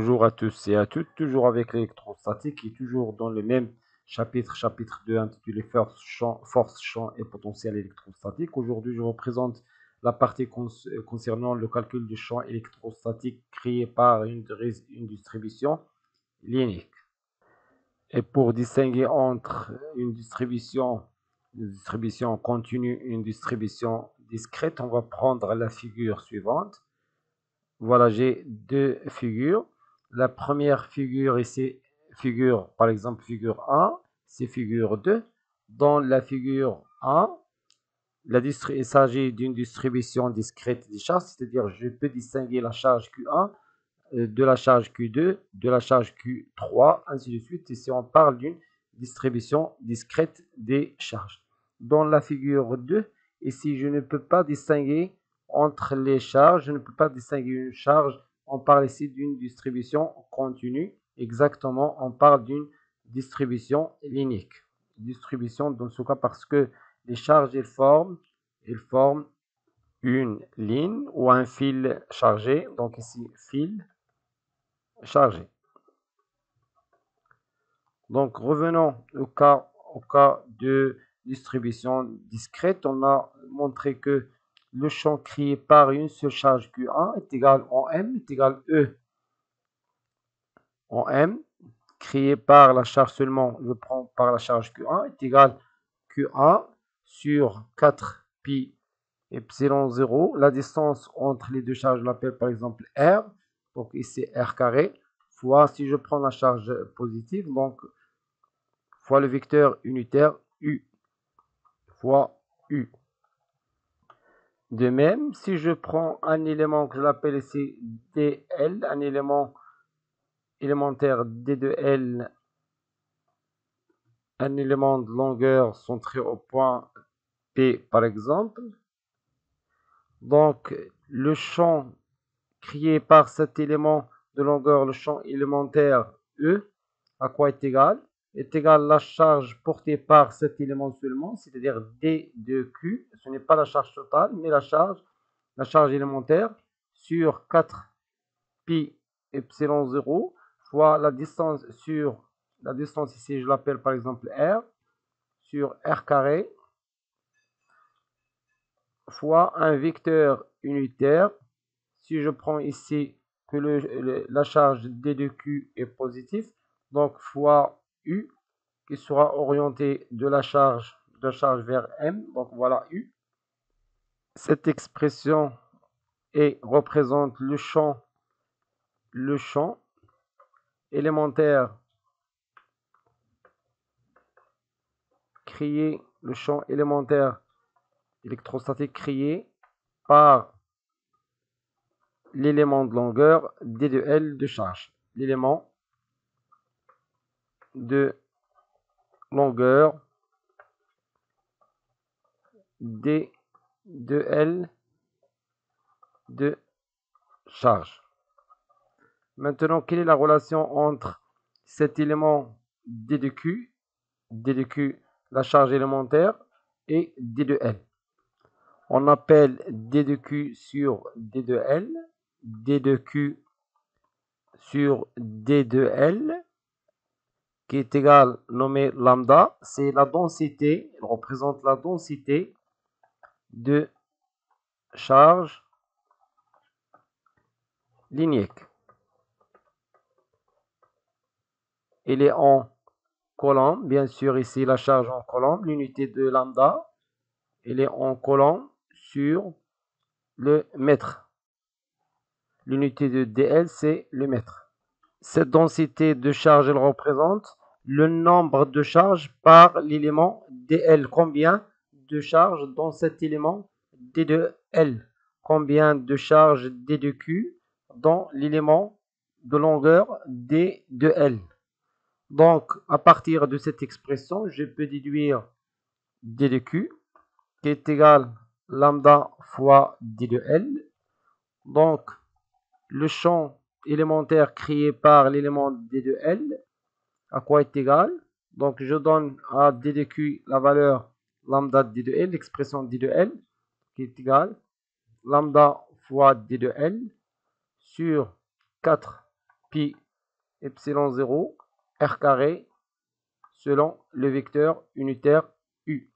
Bonjour à tous et à toutes, toujours avec l'électrostatique et toujours dans le même chapitre 2 intitulé Force, champ et potentiel électrostatique. Aujourd'hui, je représente la partie concernant le calcul du champ électrostatique créé par une distribution linéaire. Et pour distinguer entre une distribution continue et une distribution discrète, on va prendre la figure suivante. Voilà, j'ai deux figures. La première figure ici, par exemple, figure 1, c'est figure 2. Dans la figure 1, il s'agit d'une distribution discrète des charges, c'est-à-dire je peux distinguer la charge Q1 de la charge Q2, de la charge Q3, ainsi de suite. Ici, on parle d'une distribution discrète des charges. Dans la figure 2, ici, je ne peux pas distinguer entre les charges, je ne peux pas distinguer une charge. On parle ici d'une distribution continue. Exactement, on parle d'une distribution linéaire. Distribution dans ce cas parce que les charges, elles forment une ligne ou un fil chargé. Donc ici, fil chargé. Donc, revenons au cas de distribution discrète. On a montré que le champ créé par une seule charge Q1 est égal en M, est égal E en M, créé par la charge seulement, je prends par la charge Q1, est égal Q1 sur 4 pi epsilon 0. La distance entre les deux charges, je l'appelle par exemple R. Donc ici R carré, fois, si je prends la charge positive, donc fois le vecteur unitaire U, fois U. De même, si je prends un élément que je l'appelle ici DL, un élément élémentaire D de L, un élément de longueur centré au point P par exemple, donc le champ créé par cet élément de longueur, le champ élémentaire E, à quoi est égal? Est égal à la charge portée par cet élément seulement, c'est-à-dire D de Q, ce n'est pas la charge totale, mais la charge élémentaire sur 4 pi epsilon 0 fois la distance ici, je l'appelle par exemple R, sur R carré, fois un vecteur unitaire. Si je prends ici que la charge D de Q est positive, donc fois U, qui sera orienté de la charge vers M, donc voilà U. Cette expression représente le champ élémentaire créé, le champ élémentaire électrostatique créé par l'élément de longueur D de L de charge. L'élément de longueur D de L de charge. Maintenant, quelle est la relation entre cet élément D de Q, la charge élémentaire, et D de L? On appelle D de Q sur D de L, D de Q sur D de L, qui est égal, nommé lambda, c'est la densité, elle représente la densité de charge linéaire. Elle est en coulomb, bien sûr ici la charge en coulomb, l'unité de lambda, elle est en coulomb sur le mètre. L'unité de dl, c'est le mètre. Cette densité de charge, elle représente le nombre de charges par l'élément dl. Combien de charges dans cet élément d de l? Combien de charges d de q dans l'élément de longueur d de l? Donc, à partir de cette expression, je peux déduire d de q qui est égal lambda fois d de l. Donc, le champ élémentaire créé par l'élément d de l, à quoi est égal? Donc, je donne à d de q la valeur lambda d de l, l'expression d de l, qui est égale lambda fois d de l sur 4 pi epsilon 0 r carré selon le vecteur unitaire u.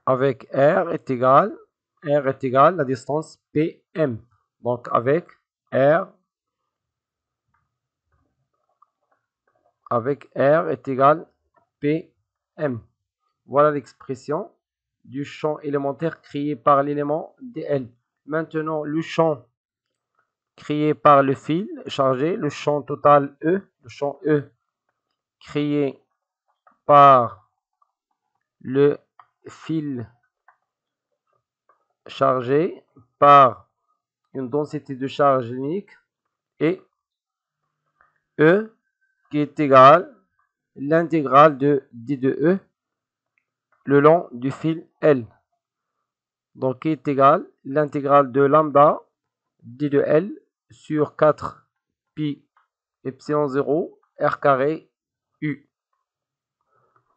Avec r est égal la distance pm. Donc avec r est égal pm. Voilà l'expression du champ élémentaire créé par l'élément dl. Maintenant, le champ créé par le fil chargé, le champ total E, le champ E créé par le fil chargé par une densité de charge unique et E qui est égal l'intégrale de d de E le long du fil L. Donc qui est égal l'intégrale de lambda d de L sur 4 pi epsilon 0 r carré u.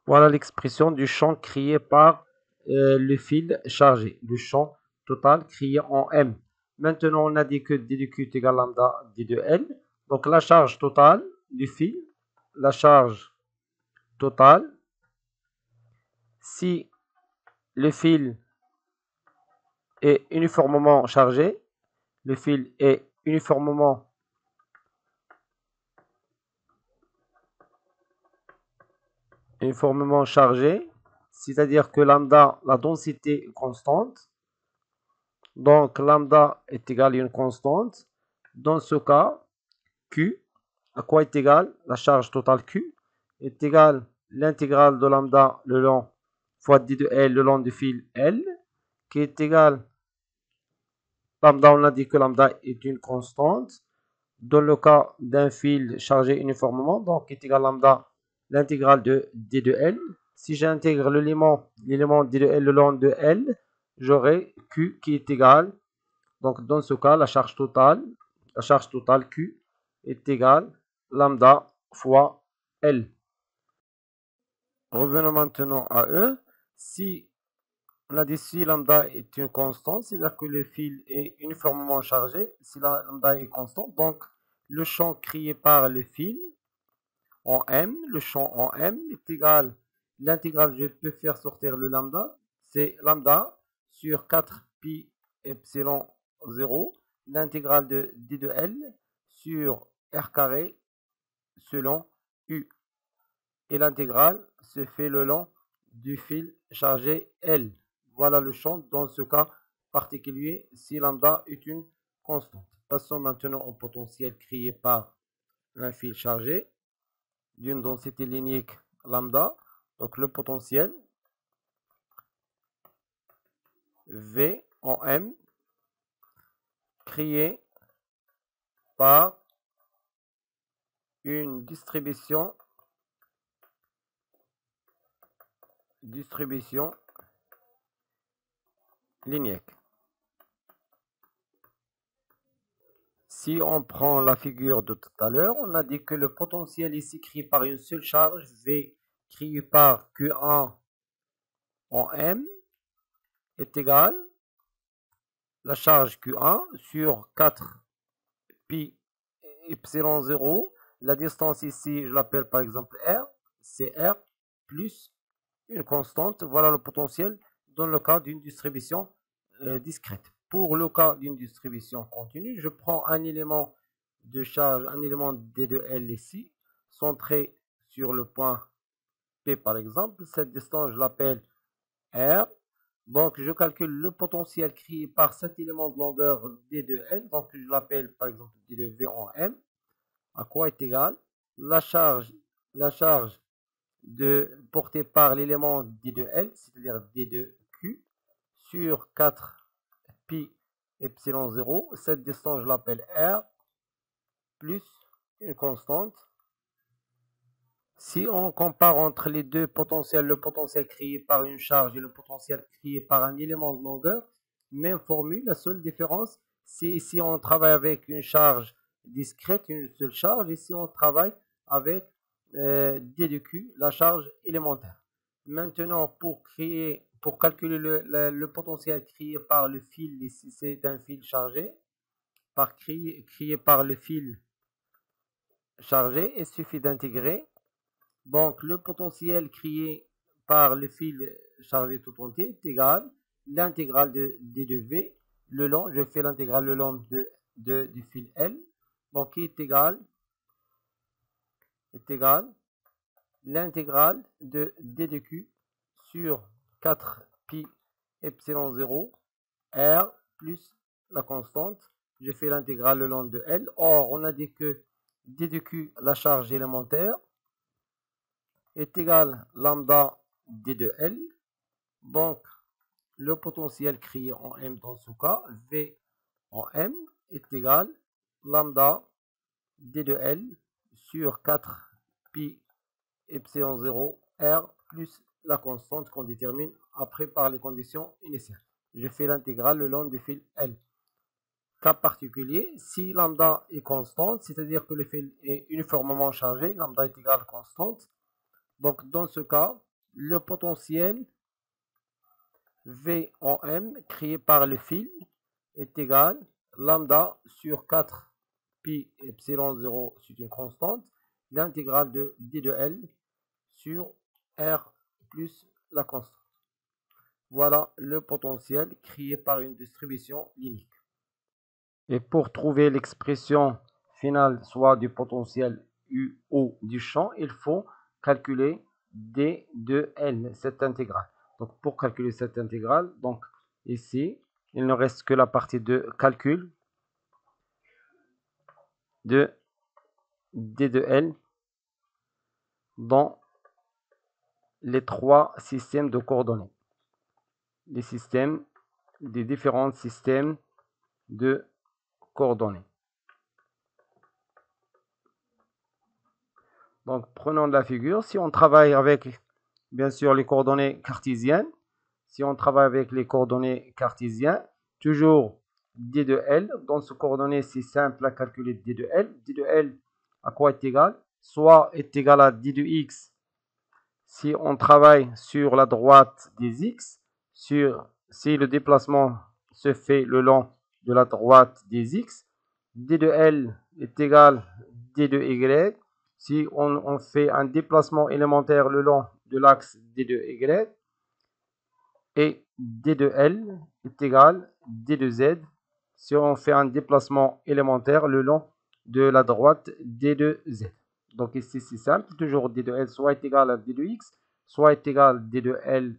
Voilà l'expression du champ créé par le fil chargé, le champ total créé en M. Maintenant, on a dit que d de Q est égal à lambda d de L. Donc la charge totale du fil, la charge totale, si le fil est uniformément chargé, le fil est uniformément chargé, c'est-à-dire que lambda, la densité est constante. Donc lambda est égal à une constante. Dans ce cas, Q, à quoi est égal la charge totale Q est égale l'intégrale de lambda le long fois d de L le long du fil L, qui est égal lambda, on a dit que lambda est une constante. Dans le cas d'un fil chargé uniformément, donc est égal lambda l'intégrale de d de L. Si j'intègre l'élément d de L le long de L, j'aurai Q qui est égal, donc dans ce cas, la charge totale Q est égale lambda fois L. Revenons maintenant à E. Si on a dit si lambda est une constante, c'est-à-dire que le fil est uniformément chargé, si la lambda est constante, donc le champ créé par le fil en M, le champ en M est égal, l'intégrale, je peux faire sortir le lambda, c'est lambda sur 4 pi epsilon 0, l'intégrale de d de L sur r carré selon U. Et l'intégrale se fait le long du fil chargé L. Voilà le champ dans ce cas particulier si lambda est une constante. Passons maintenant au potentiel créé par un fil chargé d'une densité linéaire lambda. Donc le potentiel V en M créé par une distribution linéaire. Si on prend la figure de tout à l'heure, on a dit que le potentiel ici créé par une seule charge, V créé par Q1 en M, est égal la charge Q1 sur 4 pi epsilon 0. La distance ici, je l'appelle par exemple R, c'est R plus une constante. Voilà le potentiel dans le cas d'une distribution discrète. Pour le cas d'une distribution continue, je prends un élément de charge, un élément D de L ici, centré sur le point P par exemple. Cette distance, je l'appelle R. Donc, je calcule le potentiel créé par cet élément de longueur D de L. Donc, je l'appelle par exemple D de V en M. À quoi est égal la charge portée par l'élément D de L, c'est-à-dire D de Q, sur 4 pi epsilon 0. Cette distance, je l'appelle R, plus une constante. Si on compare entre les deux potentiels, le potentiel créé par une charge et le potentiel créé par un élément de longueur, même formule, la seule différence, c'est ici on travaille avec une charge discrète, une seule charge, ici on travaille avec D de Q, la charge élémentaire. Maintenant, pour calculer le potentiel créé par le fil, ici c'est un fil chargé, créé par le fil chargé, il suffit d'intégrer. Donc, le potentiel créé par le fil chargé tout entier est égal l'intégrale de d de v le long, je fais l'intégrale le long du fil L, donc qui est égal l'intégrale de d de q sur 4 pi epsilon 0 r plus la constante. Je fais l'intégrale le long de L. Or, on a dit que d de q, la charge élémentaire, est égal lambda d de L. Donc, le potentiel créé en M dans ce cas, V en M, est égal lambda d de L sur 4 pi epsilon 0 R plus la constante qu'on détermine après par les conditions initiales. Je fais l'intégrale le long du fil L. Cas particulier, si lambda est constante, c'est-à-dire que le fil est uniformément chargé, lambda est égal à constante. Donc, dans ce cas, le potentiel V en M créé par le fil est égal lambda sur 4 pi epsilon 0, c'est une constante, l'intégrale de d de L sur R plus la constante. Voilà le potentiel créé par une distribution linéaire. Et pour trouver l'expression finale, soit du potentiel U ou du champ, il faut calculer d de L, cette intégrale. Donc pour calculer cette intégrale, donc ici, il ne reste que la partie de calcul de d de L dans les trois systèmes de coordonnées. Les différents systèmes de coordonnées. Donc, prenons la figure. Si on travaille avec, bien sûr, les coordonnées cartésiennes, toujours d de L, dans ce coordonnée, c'est simple à calculer d de L. d de L, à quoi est égal? Soit est égal à d de x, si on travaille sur la droite des x, si le déplacement se fait le long de la droite des x, d de L est égal à d de y, si on fait un déplacement élémentaire le long de l'axe d de y, et d de L est égal à d de z, si on fait un déplacement élémentaire le long de la droite d de z. Donc ici c'est simple, toujours d de L soit est égal à d de x, soit est égal à d de L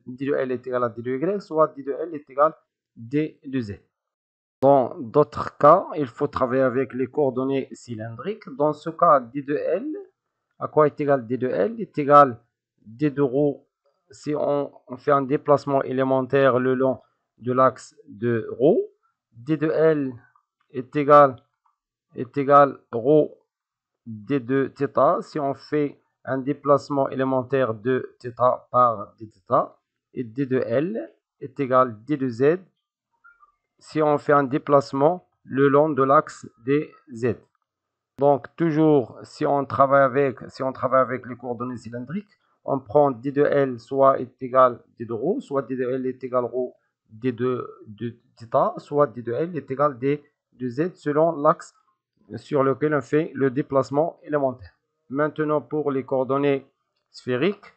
est égal à d de y, soit d de L est égal à d de z. Dans d'autres cas, il faut travailler avec les coordonnées cylindriques. Dans ce cas, d de L, à quoi est égal d de L? Est égal à d de ρ, si on fait un déplacement élémentaire le long de l'axe de ρ. d de L est égal ρ d de θ, si on fait un déplacement élémentaire de θ par dθ. Et d de L est égal à d de z, si on fait un déplacement le long de l'axe des z. Donc toujours, si on travaille avec les coordonnées cylindriques, on prend d de L soit est égal à d de ρ, soit d de L est égal à ρ d de θ, soit d de L est égal à d de z selon l'axe sur lequel on fait le déplacement élémentaire. Maintenant pour les coordonnées sphériques,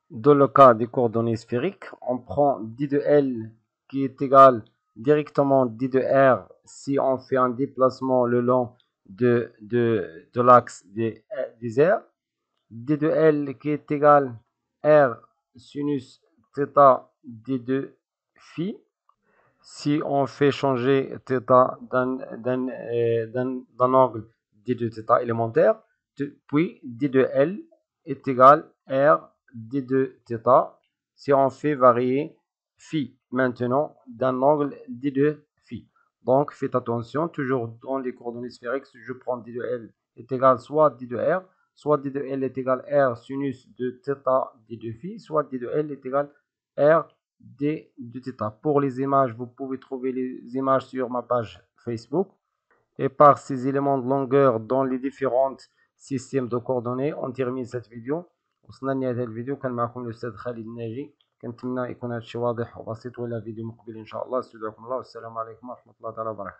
dans le cas des coordonnées sphériques, on prend d de L qui est égal directement d de R si on fait un déplacement le long de l'axe des R. d de L qui est égal R sinus θ d de phi. Si on fait changer θ d'un angle d de θ élémentaire, puis d de L est égal R d de θ si on fait varier phi maintenant d'un angle d de phi. Donc faites attention, toujours dans les coordonnées sphériques, si je prends d de L est égal soit d de R, soit d de L est égal R sinus de θ d de phi, soit d de L est égal R d de θ. Pour les images, vous pouvez trouver les images sur ma page Facebook. Et par ces éléments de longueur dans les différents systèmes de coordonnées, on termine cette vidéo. وصلنا لنهاية الفيديو. كان معكم الأستاذ خالد الناجي. كنتمنى يكون هذا الشيء واضح وبسيط، وإلى فيديو مقبل إن شاء الله. استودعكم الله والسلام عليكم ورحمة الله تعالى وبركاته.